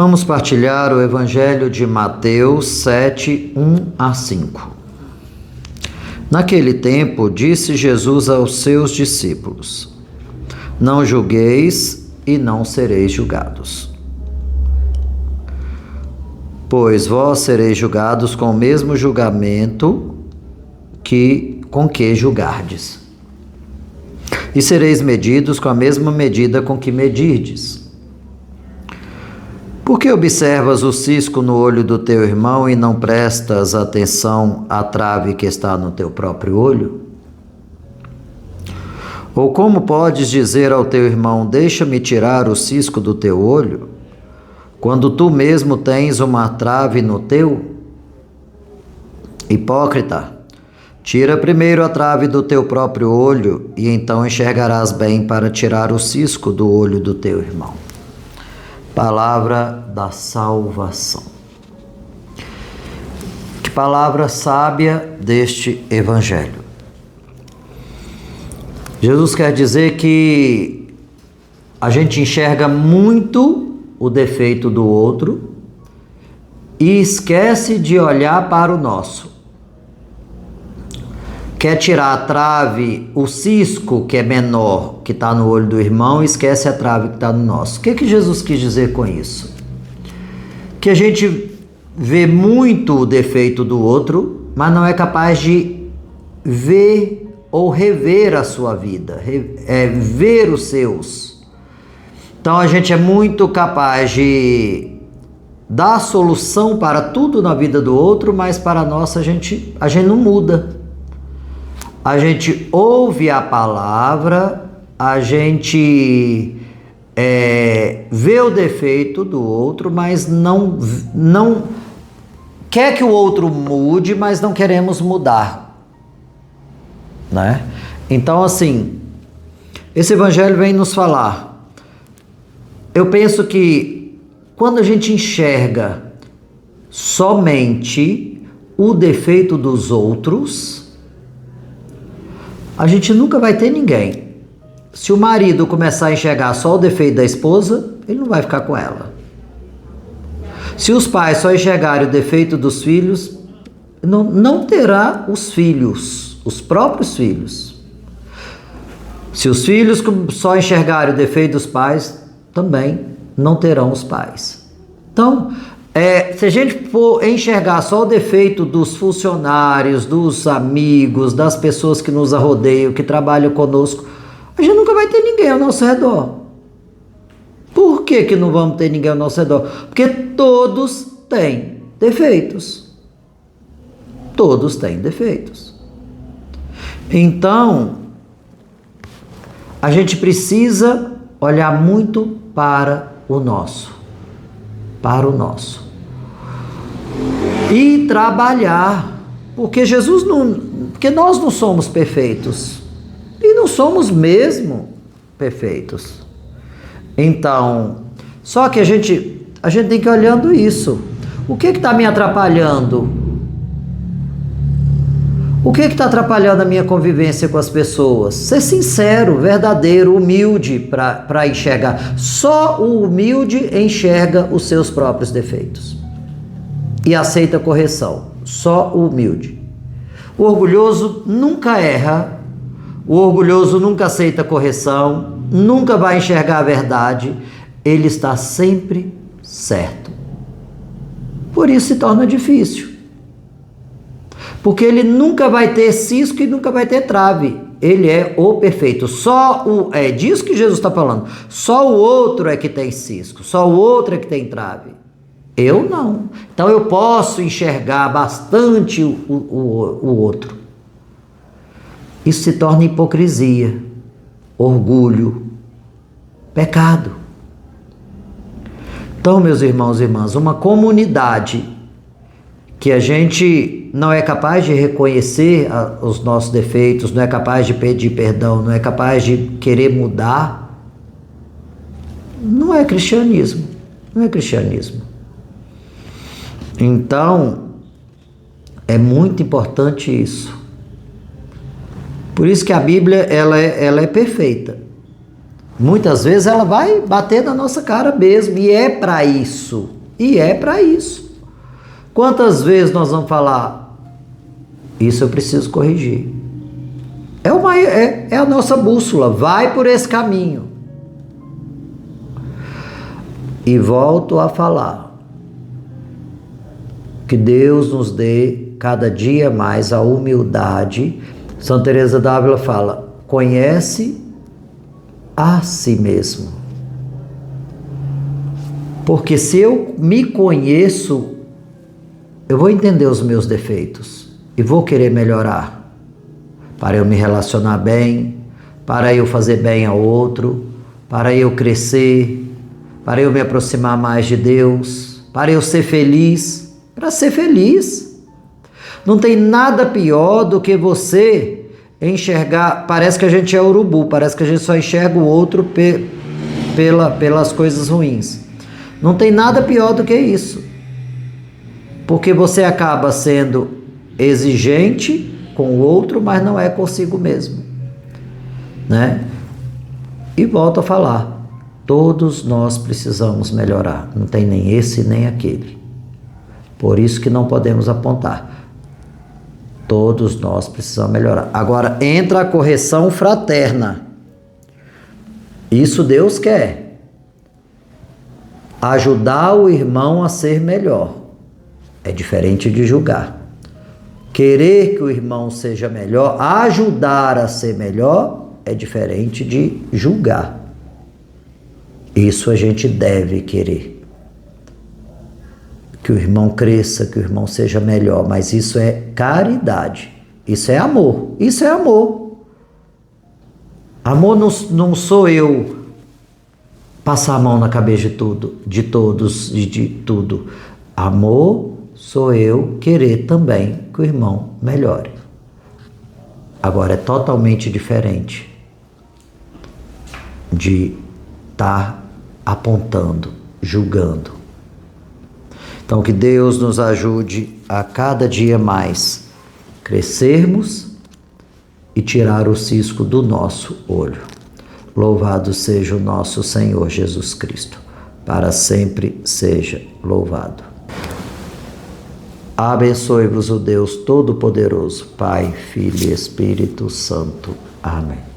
Vamos partilhar o Evangelho de Mateus 7, 1 a 5. Naquele tempo, disse Jesus aos seus discípulos: Não julgueis e não sereis julgados. Pois vós sereis julgados com o mesmo julgamento com que julgardes. E sereis medidos com a mesma medida com que medirdes. Por que observas o cisco no olho do teu irmão e não prestas atenção à trave que está no teu próprio olho? Ou como podes dizer ao teu irmão: deixa-me tirar o cisco do teu olho, quando tu mesmo tens uma trave no teu? Hipócrita, tira primeiro a trave do teu próprio olho, e então enxergarás bem para tirar o cisco do olho do teu irmão. Palavra da salvação. Que palavra sábia deste Evangelho. Jesus quer dizer que a gente enxerga muito o defeito do outro e esquece de olhar para o nosso. Quer tirar a trave, o cisco que é menor, que está no olho do irmão, e esquece a trave que está no nosso. O que Jesus quis dizer com isso? Que a gente vê muito o defeito do outro, mas não é capaz de ver ou rever a sua vida, ver os seus. Então a gente é muito capaz de dar solução para tudo na vida do outro, mas para a nossa a gente não muda. A gente ouve a palavra, a gente vê o defeito do outro, mas não quer que o outro mude, mas não queremos mudar, né? Então, assim, esse Evangelho vem nos falar. Eu penso que quando a gente enxerga somente o defeito dos outros, a gente nunca vai ter ninguém. Se o marido começar a enxergar só o defeito da esposa, ele não vai ficar com ela. Se os pais só enxergarem o defeito dos filhos, não terá os filhos, os próprios filhos. Se os filhos só enxergarem o defeito dos pais, também não terão os pais. Então, se a gente for enxergar só o defeito dos funcionários, dos amigos, das pessoas que nos arrodeiam, que trabalham conosco, a gente nunca vai ter ninguém ao nosso redor. Por que não vamos ter ninguém ao nosso redor? Porque todos têm defeitos. Todos têm defeitos. Então, a gente precisa olhar muito para o nosso. E trabalhar, porque nós não somos perfeitos e não somos mesmo perfeitos. Então, só que a gente tem que ir olhando isso. O que está me atrapalhando? O que está atrapalhando a minha convivência com as pessoas? Ser sincero, verdadeiro, humilde para enxergar. Só o humilde enxerga os seus próprios defeitos e aceita correção. Só o humilde. O orgulhoso nunca erra, o orgulhoso nunca aceita correção, nunca vai enxergar a verdade, ele está sempre certo. Por isso se torna difícil. Porque ele nunca vai ter cisco e nunca vai ter trave. Ele é o perfeito. É disso que Jesus está falando. Só o outro é que tem cisco. Só o outro é que tem trave. Eu não. Então eu posso enxergar bastante o outro. Isso se torna hipocrisia, orgulho, pecado. Então, meus irmãos e irmãs, uma comunidade que a gente não é capaz de reconhecer os nossos defeitos, não é capaz de pedir perdão, não é capaz de querer mudar, não é cristianismo. Não é cristianismo. Então, é muito importante isso. Por isso que a Bíblia ela é perfeita. Muitas vezes ela vai bater na nossa cara mesmo, e é para isso. E é para isso. Quantas vezes nós vamos falar, isso eu preciso corrigir? É a nossa bússola, vai por esse caminho. E volto a falar, que Deus nos dê cada dia mais a humildade. Santa Teresa d'Ávila fala, conhece a si mesmo. Porque se eu me conheço, eu vou entender os meus defeitos e vou querer melhorar, para eu me relacionar bem, para eu fazer bem ao outro, para eu crescer, para eu me aproximar mais de Deus, para eu ser feliz. Para ser feliz. Não tem nada pior do que você enxergar, parece que a gente é urubu, parece que a gente só enxerga o outro pelas coisas ruins. Não tem nada pior do que isso. Porque você acaba sendo exigente com o outro, mas não é consigo mesmo, né? E volto a falar, todos nós precisamos melhorar, não tem nem esse nem aquele. Por isso que não podemos apontar. Todos nós precisamos melhorar. Agora entra a correção fraterna. Isso Deus quer. Ajudar o irmão a ser melhor. É diferente de julgar. Querer que o irmão seja melhor, ajudar a ser melhor, é diferente de julgar. Isso a gente deve querer. Que o irmão cresça, que o irmão seja melhor, mas isso é caridade, isso é amor, isso é amor. Amor não sou eu passar a mão na cabeça de todos e de tudo. Amor sou eu querer também que o irmão melhore. Agora é totalmente diferente de estar apontando, julgando. Então, que Deus nos ajude a cada dia mais crescermos e tirar o cisco do nosso olho. Louvado seja o nosso Senhor Jesus Cristo. Para sempre seja louvado. Abençoe-vos o Deus Todo-Poderoso, Pai, Filho e Espírito Santo. Amém.